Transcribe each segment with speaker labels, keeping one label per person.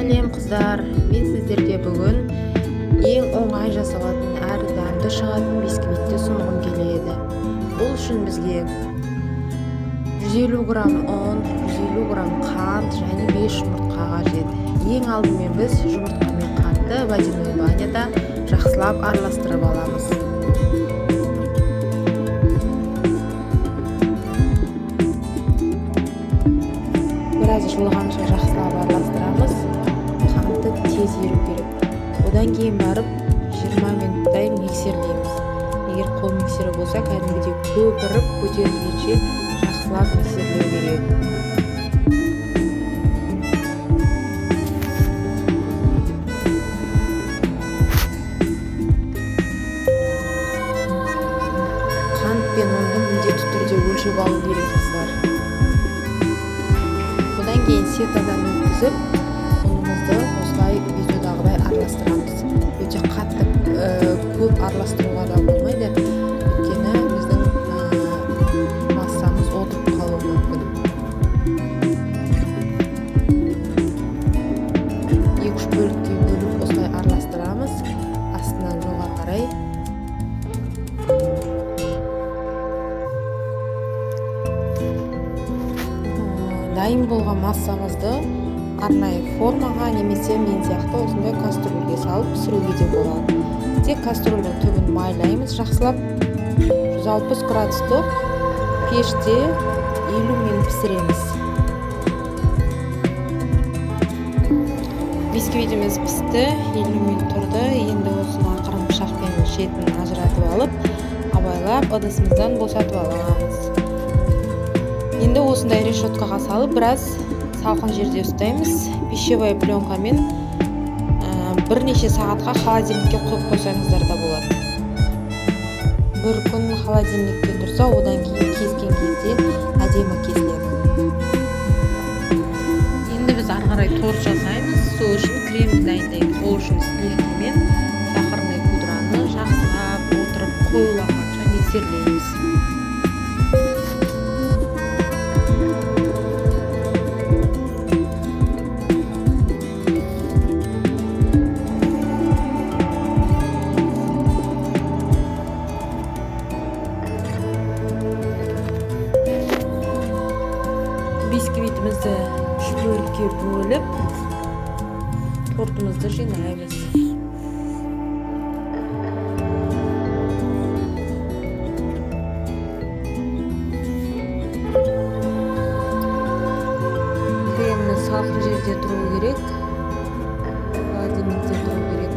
Speaker 1: Сәлем қыздар, мен сіздерге бүгін ең оңай жасалатын әрі дәмді шығатын бисквитті ұсынғым келеді. Бұл үшін бізге 150 грамм ұн, 150 грамм қант және 5 жұмыртқа қажет. Ең алдымен біз жұмыртқа мен қантты водяной баняда жақсылап араластырып аламыз. Біраз жылығанша жақсылап араластырамыз. Қанты тез еру керек. Одан кейін барып 20 минуттай миксерлейміз. Егер қол миксері болса, кәдімгідей көпіріп көтерілгенше жақсылап миксерлеу керек. Қант пен ұнды міндетті түрде өлшеп алу керек қыздар. Одан кейін сетадан өткізіп, ұнымызды осылай видеодағыдай араластырамыз. Өте қатты көп араластыруға да болмайды, өйткені біздің массамыз отырып қалуы мүмкін. 2-3 бөлікке бөліп осылай араластырамыз, астынан жоғары қарай. Дайын болған массамызды арнайы формаға немесе мен сияқты осындай кастрюльге салып пісіруге де болады. Тек кастрюльдің түбін майлаймыз жақсылап. 160 градусты пеште 50 минут пісіреміз. Бисквитіміз пісті, 50 минут тұрды. Енді осыны ақырын пышақпен шетін ажыратып алып, абайлап ыдысымыздан босатып аламыз. Енді осындай решеткаға салып, біраз салқын жерде ұстаймыз. Пищевая пленкамен бірнеше сағатқа холодильникке қойып қойсаңыздар да болады. Бір күн холодильникте тұрса, одан кейін kesкен кезде әдемі кесіледі. Енді біз ары қарай торт жасаймыз. Сол үшін крем дайындаймыз. Ол үшін сливки мен сахарный пудраны жақсылап отырып қоюлағанша миксерлейміз. Бисквитімізді 3 бөлікке бөліп, тортымызды жинаймыз. Креміміз салқын жерде тұру керек, холодильникте тұру керек.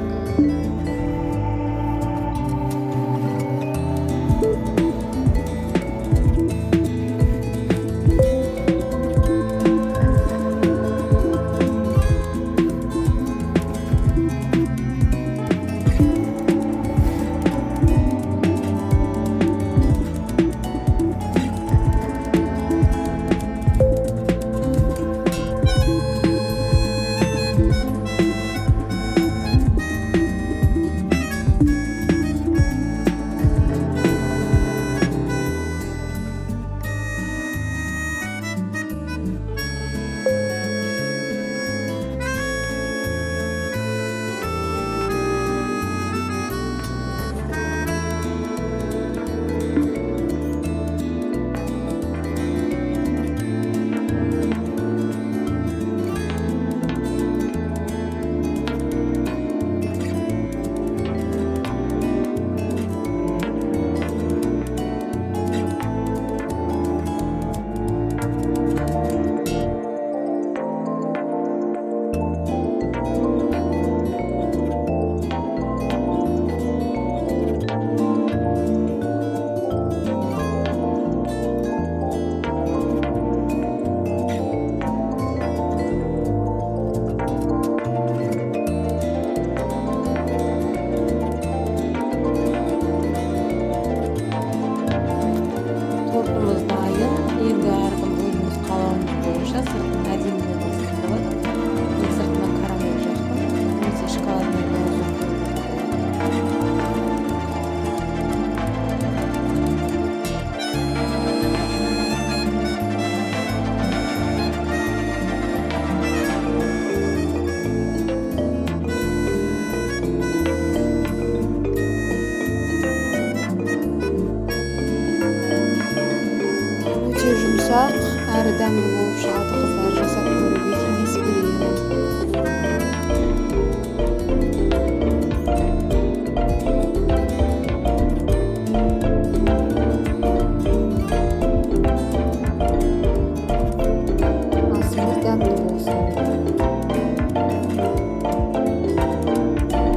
Speaker 1: дәмді болып шығады, қыздар, жасап көруге кеңес беремін.